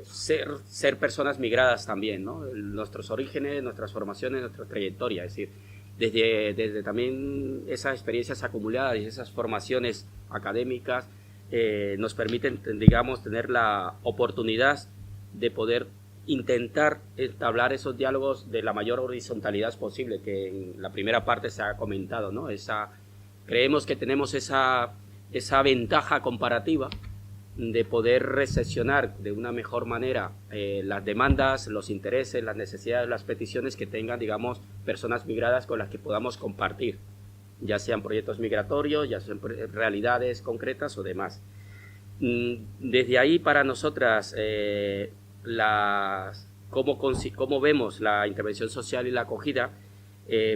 ser personas migradas también, ¿no? Nuestros orígenes, nuestras formaciones, nuestra trayectoria, es decir, desde también esas experiencias acumuladas y esas formaciones académicas nos permiten, digamos, tener la oportunidad de poder intentar entablar esos diálogos de la mayor horizontalidad posible, que en la primera parte se ha comentado, ¿no? Creemos que tenemos esa ventaja comparativa de poder recepcionar de una mejor manera las demandas, los intereses, las necesidades, las peticiones que tengan, digamos, personas migradas con las que podamos compartir, ya sean proyectos migratorios, ya sean realidades concretas o demás. Desde ahí, para nosotras, cómo vemos la intervención social y la acogida,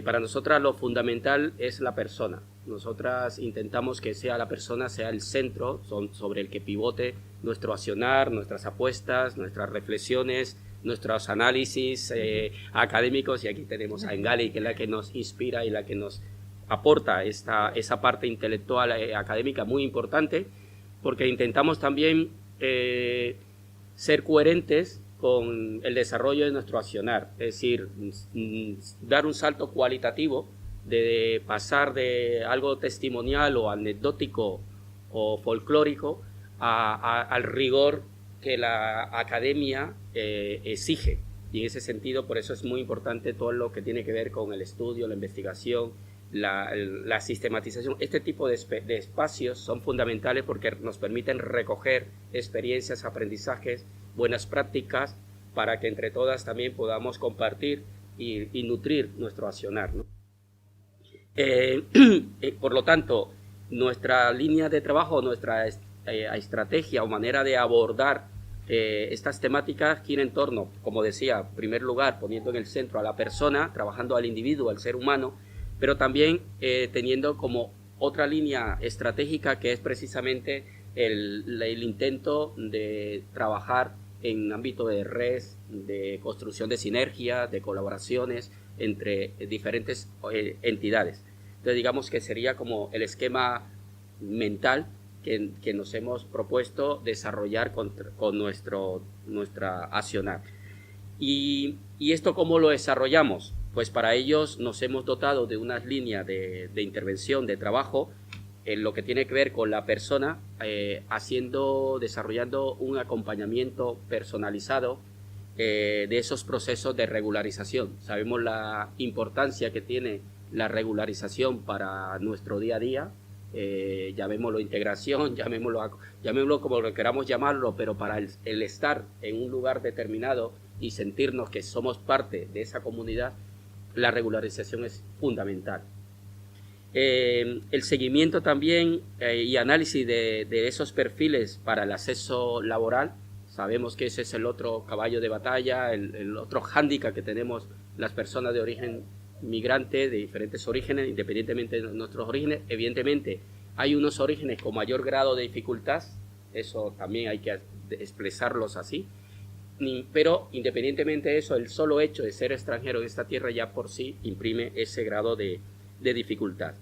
para nosotras lo fundamental es la persona. Nosotras intentamos que sea la persona, sea el centro sobre el que pivote nuestro accionar, nuestras apuestas, nuestras reflexiones, nuestros análisis académicos, y aquí tenemos a Engali, que es la que nos inspira y la que nos aporta esa parte intelectual académica muy importante, porque intentamos también ser coherentes con el desarrollo de nuestro accionar, es decir, dar un salto cualitativo de pasar de algo testimonial o anecdótico o folclórico al rigor que la academia exige. Y en ese sentido, por eso es muy importante todo lo que tiene que ver con el estudio, la investigación, la sistematización. Este tipo de espacios son fundamentales porque nos permiten recoger experiencias, aprendizajes, buenas prácticas, para que entre todas también podamos compartir y nutrir nuestro accionar, ¿no? Por lo tanto, nuestra línea de trabajo, nuestra estrategia o manera de abordar estas temáticas gira en torno, como decía, en primer lugar, poniendo en el centro a la persona, trabajando al individuo, al ser humano, pero también teniendo como otra línea estratégica que es precisamente el intento de trabajar en ámbito de red, de construcción de sinergia, de colaboraciones entre diferentes entidades. Entonces, digamos que sería como el esquema mental que nos hemos propuesto desarrollar con nuestra accionar. ¿Y esto cómo lo desarrollamos? Pues para ellos nos hemos dotado de unas líneas de intervención, de trabajo, en lo que tiene que ver con la persona, desarrollando un acompañamiento personalizado de esos procesos de regularización. Sabemos la importancia que tiene la regularización para nuestro día a día, llamémoslo integración, llamémoslo como lo queramos llamarlo, pero para el estar en un lugar determinado y sentirnos que somos parte de esa comunidad, la regularización es fundamental. El seguimiento también y análisis de esos perfiles para el acceso laboral. Sabemos que ese es el otro caballo de batalla, el otro hándicap que tenemos las personas de origen migrante, de diferentes orígenes, independientemente de nuestros orígenes. Evidentemente, hay unos orígenes con mayor grado de dificultad, eso también hay que expresarlos así, pero independientemente de eso, el solo hecho de ser extranjero en esta tierra ya por sí imprime ese grado de dificultad.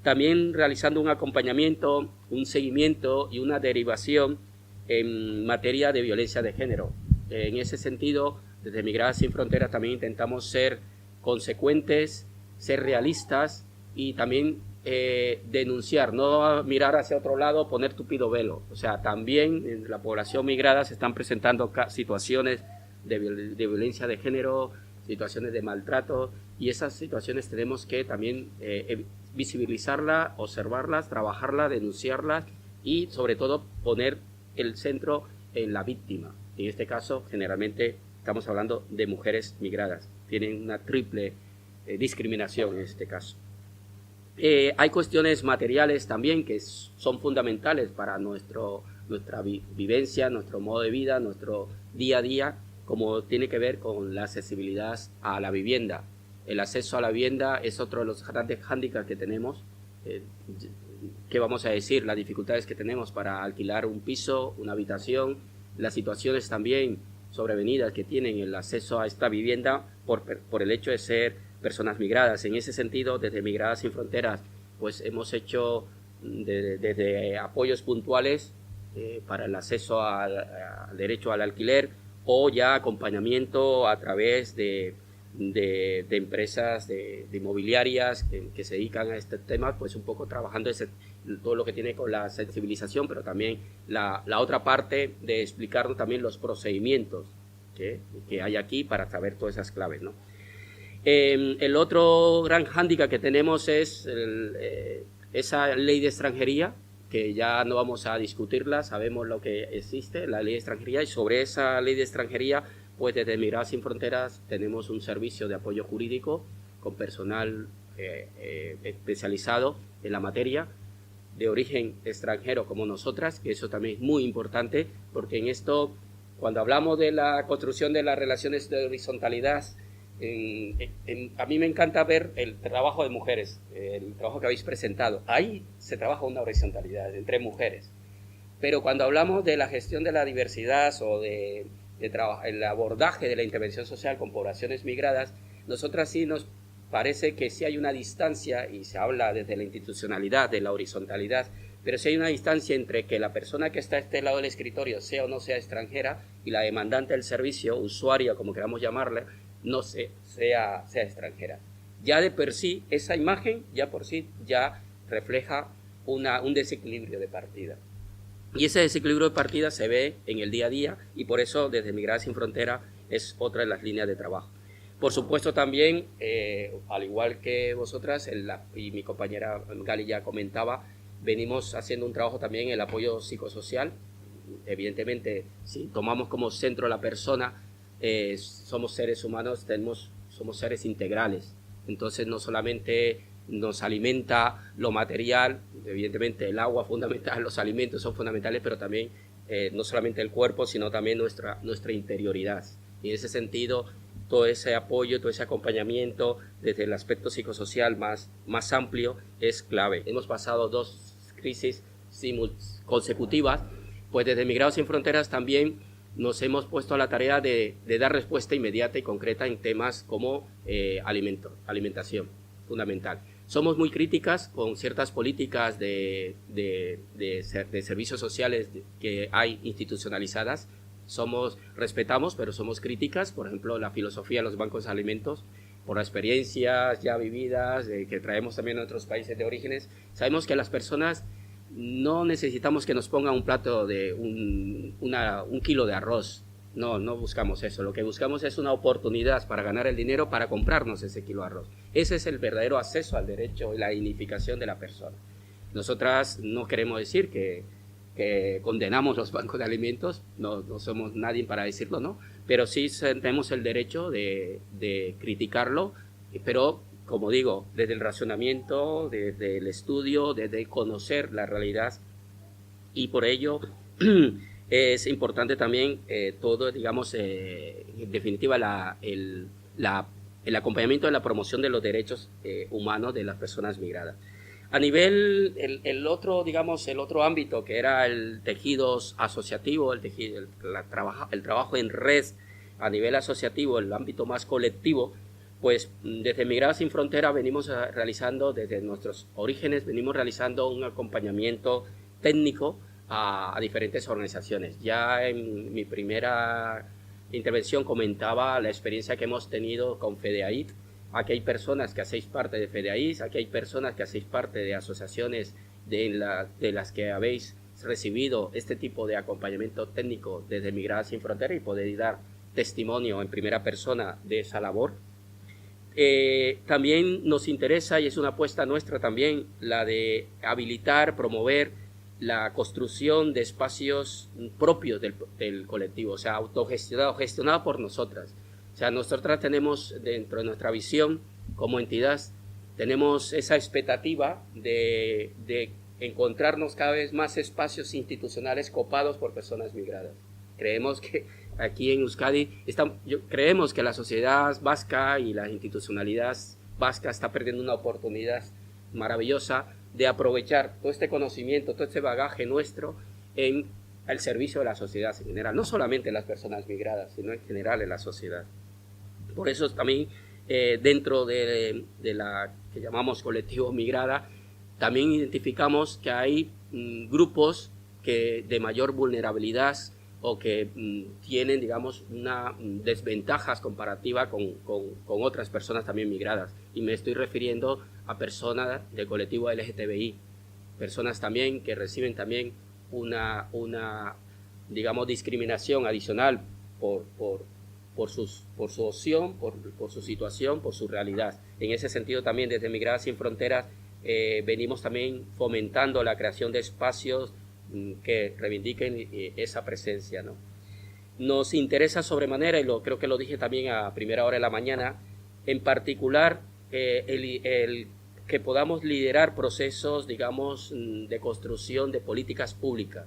También realizando un acompañamiento, un seguimiento y una derivación en materia de violencia de género. En ese sentido, desde Migradas Sin Fronteras también intentamos ser consecuentes, ser realistas y también denunciar, no mirar hacia otro lado, poner tupido velo. O sea, también en la población migrada se están presentando situaciones de violencia de género, situaciones de maltrato, y esas situaciones tenemos que también visibilizarlas, observarlas, trabajarlas, denunciarlas y sobre todo poner el centro en la víctima. En este caso, generalmente estamos hablando de mujeres migradas. Tienen una triple discriminación en este caso. Hay cuestiones materiales también que son fundamentales para nuestra vivencia, nuestro modo de vida, nuestro día a día, como tiene que ver con la accesibilidad a la vivienda. El acceso a la vivienda es otro de los grandes hándicaps que tenemos. ¿Qué vamos a decir? Las dificultades que tenemos para alquilar un piso, una habitación, las situaciones también sobrevenidas que tienen el acceso a esta vivienda por el hecho de ser personas migradas. En ese sentido, desde Migradas Sin Fronteras, pues hemos hecho desde apoyos puntuales para el acceso al derecho al alquiler, o ya acompañamiento a través de empresas de inmobiliarias que se dedican a este tema, pues un poco trabajando todo lo que tiene con la sensibilización, pero también la otra parte de explicarnos también los procedimientos que hay aquí para saber todas esas claves, ¿no? El otro gran hándicap que tenemos es esa ley de extranjería, que ya no vamos a discutirla, sabemos lo que existe, la ley de extranjería, y sobre esa ley de extranjería, pues desde Migradas Sin Fronteras tenemos un servicio de apoyo jurídico con personal especializado en la materia, de origen extranjero como nosotras, que eso también es muy importante, porque en esto, cuando hablamos de la construcción de las relaciones de horizontalidad, a mí me encanta ver el trabajo de mujeres, el trabajo que habéis presentado. Ahí se trabaja una horizontalidad entre mujeres. Pero cuando hablamos de la gestión de la diversidad o el abordaje de la intervención social con poblaciones migradas, nosotras sí nos parece que sí hay una distancia, y se habla desde la institucionalidad, de la horizontalidad, pero sí hay una distancia entre que la persona que está a este lado del escritorio, sea o no sea extranjera, y la demandante del servicio, usuaria, como queramos llamarle, no sea extranjera. Ya de por sí, esa imagen ya por sí ya refleja un desequilibrio de partida. Y ese desequilibrio de partida se ve en el día a día, y por eso desde Migradas Sin Frontera es otra de las líneas de trabajo. Por supuesto también, al igual que vosotras, y mi compañera Gali ya comentaba, venimos haciendo un trabajo también en el apoyo psicosocial. Evidentemente, si tomamos como centro a la persona, somos seres humanos, somos seres integrales. Entonces no solamente nos alimenta lo material, evidentemente el agua fundamental, los alimentos son fundamentales, pero también no solamente el cuerpo, sino también nuestra interioridad. Y en ese sentido, todo ese apoyo, todo ese acompañamiento desde el aspecto psicosocial más amplio es clave. Hemos pasado 2 crisis consecutivas, pues desde Migrados Sin Fronteras también nos hemos puesto a la tarea de dar respuesta inmediata y concreta en temas como alimentación, fundamental. Somos muy críticas con ciertas políticas de servicios sociales que hay institucionalizadas. Respetamos, pero somos críticas, por ejemplo, la filosofía de los bancos de alimentos, por las experiencias ya vividas que traemos también en otros países de orígenes. Sabemos que las personas no necesitamos que nos pongan un plato de un kilo de arroz. No buscamos eso. Lo que buscamos es una oportunidad para ganar el dinero para comprarnos ese kilo de arroz. Ese es el verdadero acceso al derecho y la dignificación de la persona. Nosotras no queremos decir que condenamos los bancos de alimentos, no somos nadie para decirlo, ¿no? Pero sí tenemos el derecho de criticarlo, pero como digo, desde el razonamiento, desde el estudio, desde conocer la realidad, y por ello es importante también todo, digamos, en definitiva, el acompañamiento de la promoción de los derechos humanos de las personas migradas. A nivel, el otro ámbito, que era el tejido asociativo, el trabajo en red a nivel asociativo, el ámbito más colectivo, pues desde Migradas Sin Frontera venimos realizando, desde nuestros orígenes, venimos realizando un acompañamiento técnico a diferentes organizaciones. Ya en mi primera intervención comentaba la experiencia que hemos tenido con FEDEAID. Aquí hay personas que hacéis parte de FEDEAID, aquí hay personas que hacéis parte de asociaciones de las que habéis recibido este tipo de acompañamiento técnico desde Migradas Sin Frontera, y podéis dar testimonio en primera persona de esa labor. También nos interesa, y es una apuesta nuestra también, la de habilitar, promover la construcción de espacios propios del colectivo, o sea, autogestionado, gestionado por nosotras. O sea, nosotras tenemos, dentro de nuestra visión como entidad, tenemos esa expectativa de encontrarnos cada vez más espacios institucionales copados por personas migradas. Creemos que aquí en Euskadi creemos que la sociedad vasca y la institucionalidad vasca está perdiendo una oportunidad maravillosa de aprovechar todo este conocimiento, todo este bagaje nuestro en el servicio de la sociedad en general, no solamente en las personas migradas, sino en general en la sociedad. Por eso también dentro de la que llamamos colectivo migrada, también identificamos que hay grupos de mayor vulnerabilidad o que tienen, digamos, una desventajas comparativa con otras personas también migradas. Y me estoy refiriendo a personas del colectivo LGTBI, personas también que reciben también una digamos, discriminación adicional por su opción, por su situación, por su realidad. En ese sentido también desde Migradas Sin Fronteras venimos también fomentando la creación de espacios que reivindiquen esa presencia, ¿no? Nos interesa sobremanera, y creo que lo dije también a primera hora de la mañana, en particular el que podamos liderar procesos, digamos, de construcción de políticas públicas,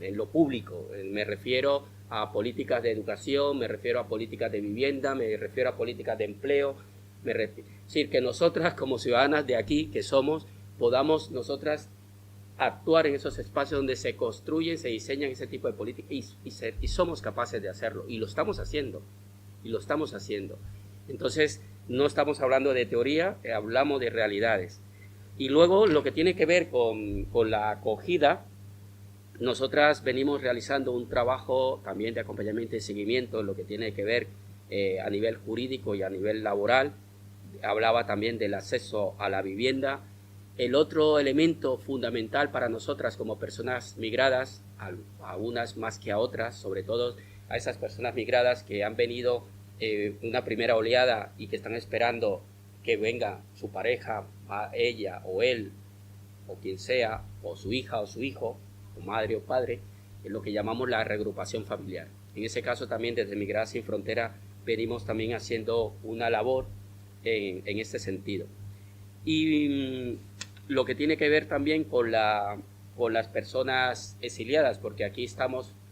en lo público. Me refiero a políticas de educación, me refiero a políticas de vivienda, me refiero a políticas de empleo, es decir, que nosotras como ciudadanas de aquí que somos, podamos nosotras actuar en esos espacios donde se construyen, se diseñan ese tipo de políticas y somos capaces de hacerlo, y lo estamos haciendo, Entonces, no estamos hablando de teoría, hablamos de realidades. Y luego, lo que tiene que ver con la acogida, nosotras venimos realizando un trabajo también de acompañamiento y seguimiento en lo que tiene que ver a nivel jurídico y a nivel laboral. Hablaba también del acceso a la vivienda. El otro elemento fundamental para nosotras como personas migradas, a unas más que a otras, sobre todo a esas personas migradas que han venido una primera oleada y que están esperando que venga su pareja, a ella o él, o quien sea, o su hija o su hijo, o madre o padre, es lo que llamamos la reagrupación familiar. En ese caso también desde Migradas Sin Frontera venimos también haciendo una labor en este sentido. Y lo que tiene que ver también con las personas exiliadas, porque aquí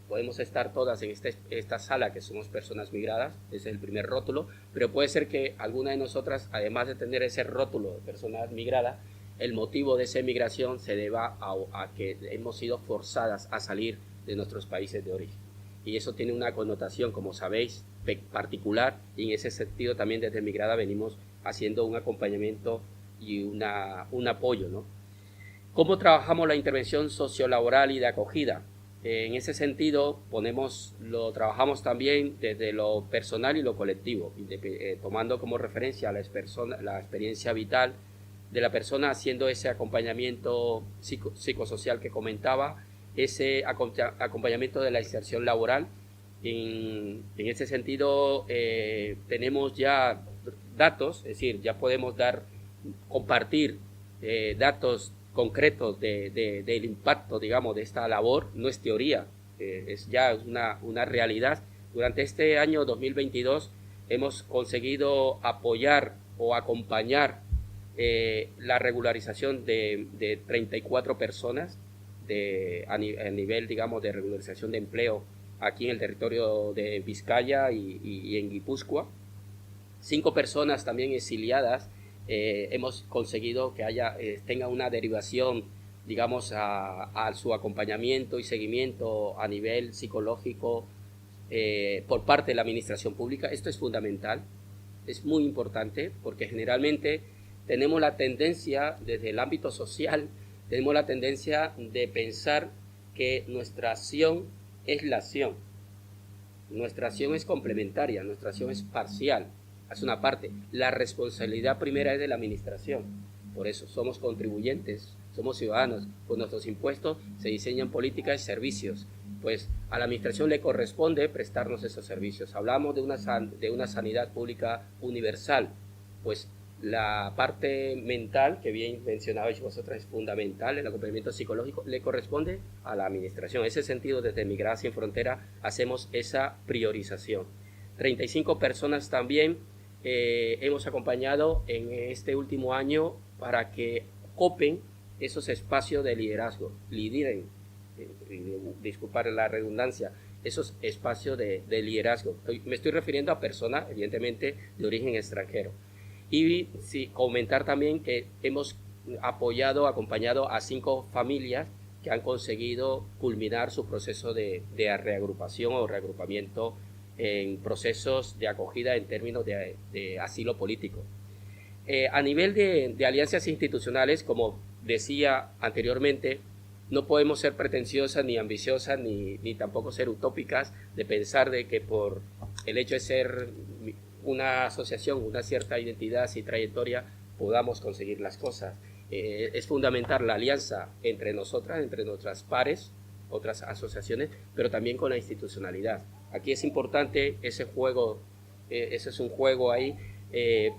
podemos estar todas en esta sala que somos personas migradas, ese es el primer rótulo, pero puede ser que alguna de nosotras, además de tener ese rótulo de personas migradas, el motivo de esa migración se deba a que hemos sido forzadas a salir de nuestros países de origen. Y eso tiene una connotación, como sabéis, particular, y en ese sentido también desde Migrada venimos haciendo un acompañamiento y un apoyo, ¿no? ¿Cómo trabajamos la intervención sociolaboral y de acogida? En ese sentido, lo trabajamos también desde lo personal y lo colectivo, tomando como referencia la experiencia vital de la persona, haciendo ese acompañamiento psicosocial que comentaba, ese acompañamiento de la inserción laboral. En ese sentido, tenemos ya datos, es decir, ya podemos compartir datos concretos del impacto, digamos, de esta labor. No es teoría, es ya una realidad. Durante este año 2022 hemos conseguido apoyar o acompañar la regularización de 34 personas a nivel, digamos, de regularización de empleo aquí en el territorio de Vizcaya y en Guipúzcoa. 5 personas también exiliadas. Hemos conseguido que tenga una derivación, digamos, a su acompañamiento y seguimiento a nivel psicológico por parte de la administración pública. Esto es fundamental, es muy importante, porque generalmente tenemos la tendencia, desde el ámbito social, tenemos la tendencia de pensar que nuestra acción es la acción. Nuestra acción es complementaria, nuestra acción es parcial, es una parte. La responsabilidad primera es de la administración. Por eso somos contribuyentes, somos ciudadanos. Con nuestros impuestos se diseñan políticas y servicios. Pues a la administración le corresponde prestarnos esos servicios. Hablamos de una sanidad pública universal. Pues la parte mental, que bien mencionabais vosotras, es fundamental. El acompañamiento psicológico le corresponde a la administración. En ese sentido, desde Migradas Sin Frontera hacemos esa priorización. 35 personas también hemos acompañado en este último año para que copen esos espacios de liderazgo, lideren, disculpar la redundancia, esos espacios de liderazgo. Me estoy refiriendo a personas, evidentemente, de origen extranjero. Y sí, comentar también que hemos acompañado a 5 familias que han conseguido culminar su proceso de reagrupación o reagrupamiento en procesos de acogida en términos de asilo político. A nivel de alianzas institucionales, como decía anteriormente, no podemos ser pretenciosas ni ambiciosas ni tampoco ser utópicas de pensar de que por el hecho de ser una asociación, una cierta identidad y trayectoria, podamos conseguir las cosas. Es fundamental la alianza entre nosotras, entre nuestras pares, otras asociaciones, pero también con la institucionalidad. Aquí es importante ese juego, ese es un juego ahí,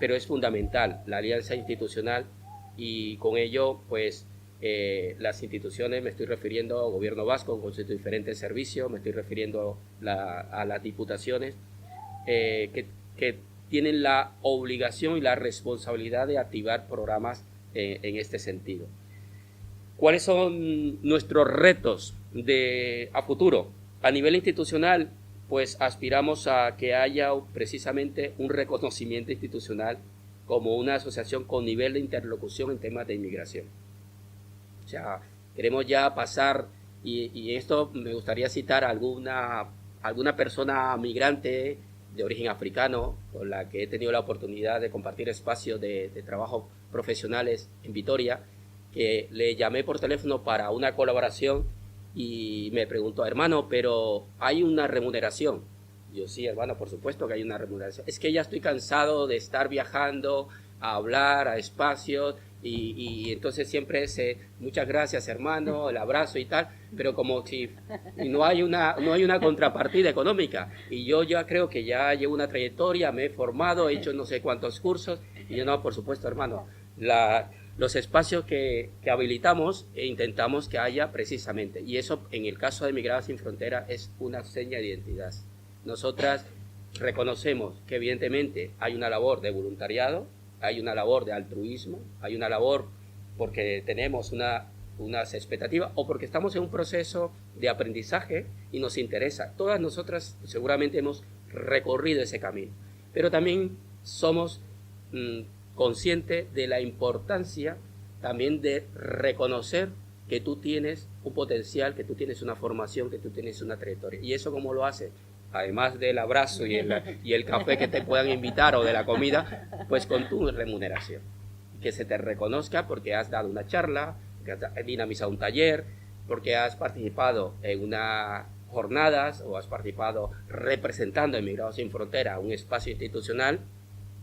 pero es fundamental la alianza institucional, y con ello pues las instituciones, me estoy refiriendo al gobierno vasco con sus diferentes servicios, me estoy refiriendo a las diputaciones, que tienen la obligación y la responsabilidad de activar programas en este sentido. ¿Cuáles son nuestros retos a futuro? A nivel institucional, pues aspiramos a que haya precisamente un reconocimiento institucional como una asociación con nivel de interlocución en temas de inmigración. O sea, queremos ya pasar, y esto me gustaría citar a alguna persona migrante de origen africano con la que he tenido la oportunidad de compartir espacios de trabajo profesionales en Vitoria, que le llamé por teléfono para una colaboración y me preguntó, hermano, pero ¿hay una remuneración? Yo, sí, hermano, por supuesto que hay una remuneración. Es que ya estoy cansado de estar viajando a hablar a espacios y entonces siempre es muchas gracias, hermano, el abrazo y tal, pero como si no hay una contrapartida económica. Y yo ya creo que ya llevo una trayectoria, me he formado, he hecho no sé cuántos cursos, y yo, no, por supuesto, hermano, los espacios que habilitamos e intentamos que haya precisamente, y eso en el caso de Migradas Sin Frontera es una seña de identidad. Nosotras reconocemos que evidentemente hay una labor de voluntariado, hay una labor de altruismo, hay una labor porque tenemos unas expectativas o porque estamos en un proceso de aprendizaje y nos interesa. Todas nosotras seguramente hemos recorrido ese camino, pero también somos conscientes de la importancia también de reconocer que tú tienes un potencial, que tú tienes una formación, que tú tienes una trayectoria. ¿Y eso cómo lo hace? Además del abrazo y el café que te puedan invitar o de la comida, pues con tu remuneración. Que se te reconozca porque has dado una charla, porque has dinamizado un taller, porque has participado en unas jornadas o has participado representando a Migrados Sin Frontera, un espacio institucional.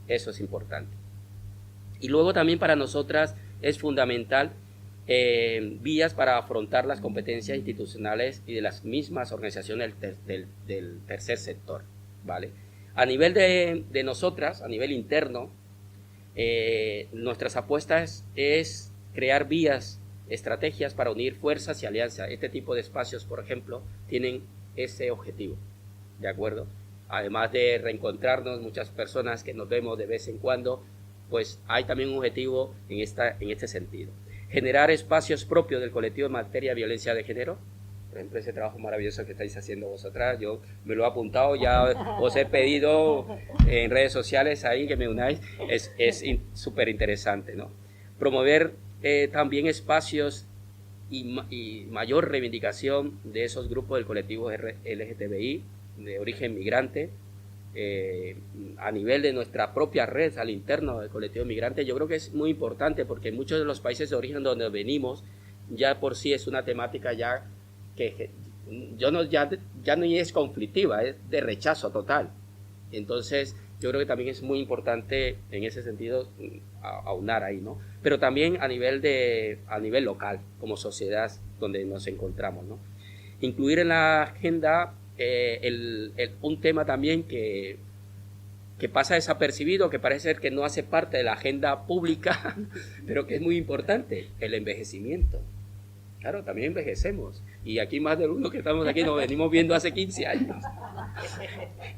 Eso es importante. Y luego también para nosotras es fundamental vías para afrontar las competencias institucionales y de las mismas organizaciones del tercer sector, ¿vale? A nivel de nosotras, a nivel interno, nuestras apuestas es crear vías, estrategias para unir fuerzas y alianzas. Este tipo de espacios, por ejemplo, tienen ese objetivo, ¿de acuerdo? Además de reencontrarnos, muchas personas que nos vemos de vez en cuando, pues hay también un objetivo en este sentido. Generar espacios propios del colectivo en materia de violencia de género. Por ejemplo, ese trabajo maravilloso que estáis haciendo vosotras, yo me lo he apuntado, ya os he pedido en redes sociales ahí que me unáis, es súper interesante, ¿no? Promover también espacios y mayor reivindicación de esos grupos del colectivo LGTBI de origen migrante, a nivel de nuestra propia red, al interno del colectivo migrante. Yo creo que es muy importante porque en muchos de los países de origen donde venimos, ya por sí es una temática ya que ya no es conflictiva, es de rechazo total. Entonces yo creo que también es muy importante en ese sentido aunar ahí, ¿no? Pero también a nivel local, como sociedad donde nos encontramos, ¿no? Incluir en la agenda un tema también que pasa desapercibido, que parece ser que no hace parte de la agenda pública, pero que es muy importante, el envejecimiento. Claro, también envejecemos. Y aquí más de uno que estamos aquí nos venimos viendo hace 15 años.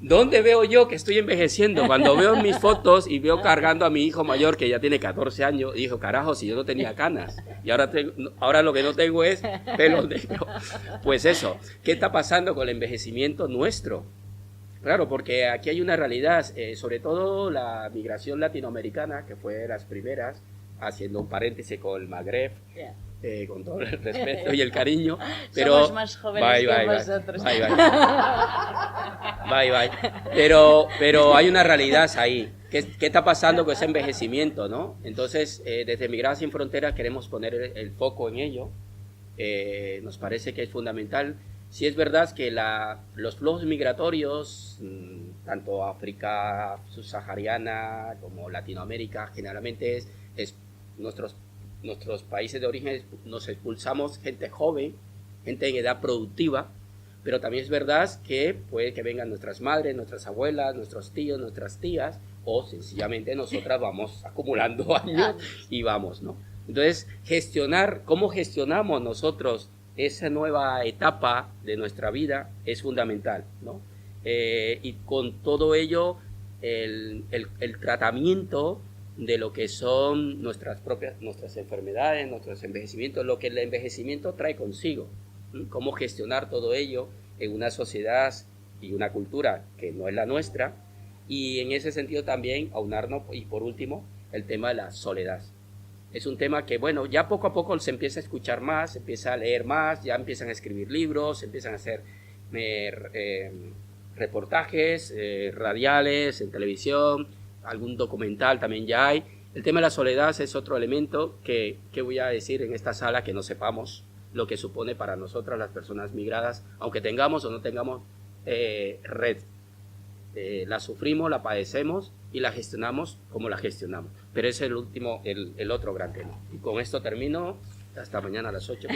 ¿Dónde veo yo que estoy envejeciendo? Cuando veo mis fotos y veo cargando a mi hijo mayor que ya tiene 14 años, y digo, carajo, si yo no tenía canas. Y ahora lo que no tengo es pelo negro. Pues eso, ¿qué está pasando con el envejecimiento nuestro? Claro, porque aquí hay una realidad, sobre todo la migración latinoamericana, que fue de las primeras, haciendo un paréntesis con el Magreb, con todo el respeto y el cariño, pero somos más jóvenes que vosotros. Bye. Pero hay una realidad ahí. ¿Qué está pasando con ese envejecimiento, no? Entonces, desde Migradas Sin Fronteras queremos poner el foco en ello nos parece que es fundamental. Sí es verdad que los flujos migratorios, tanto África subsahariana como Latinoamérica, generalmente es nuestros países de origen nos expulsamos gente joven, gente en edad productiva, pero también es verdad que puede que vengan nuestras madres, nuestras abuelas, nuestros tíos, nuestras tías, o sencillamente nosotras vamos acumulando años y vamos, ¿no? Entonces, cómo gestionamos nosotros esa nueva etapa de nuestra vida es fundamental, ¿no? Y con todo ello, el tratamiento de lo que son nuestras enfermedades, nuestros envejecimientos, lo que el envejecimiento trae consigo, ¿sí? Cómo gestionar todo ello en una sociedad y una cultura que no es la nuestra, y en ese sentido también aunarnos, y por último, el tema de la soledad. Es un tema que, bueno, ya poco a poco se empieza a escuchar más, se empieza a leer más, ya empiezan a escribir libros, se empiezan a hacer reportajes radiales, en televisión, algún documental también ya hay. El tema de la soledad es otro elemento que voy a decir en esta sala que no sepamos lo que supone para nosotras las personas migradas, aunque tengamos o no tengamos red. La sufrimos, la padecemos y la gestionamos como la gestionamos. Pero es el otro gran tema. Y con esto termino. Hasta mañana a las 8.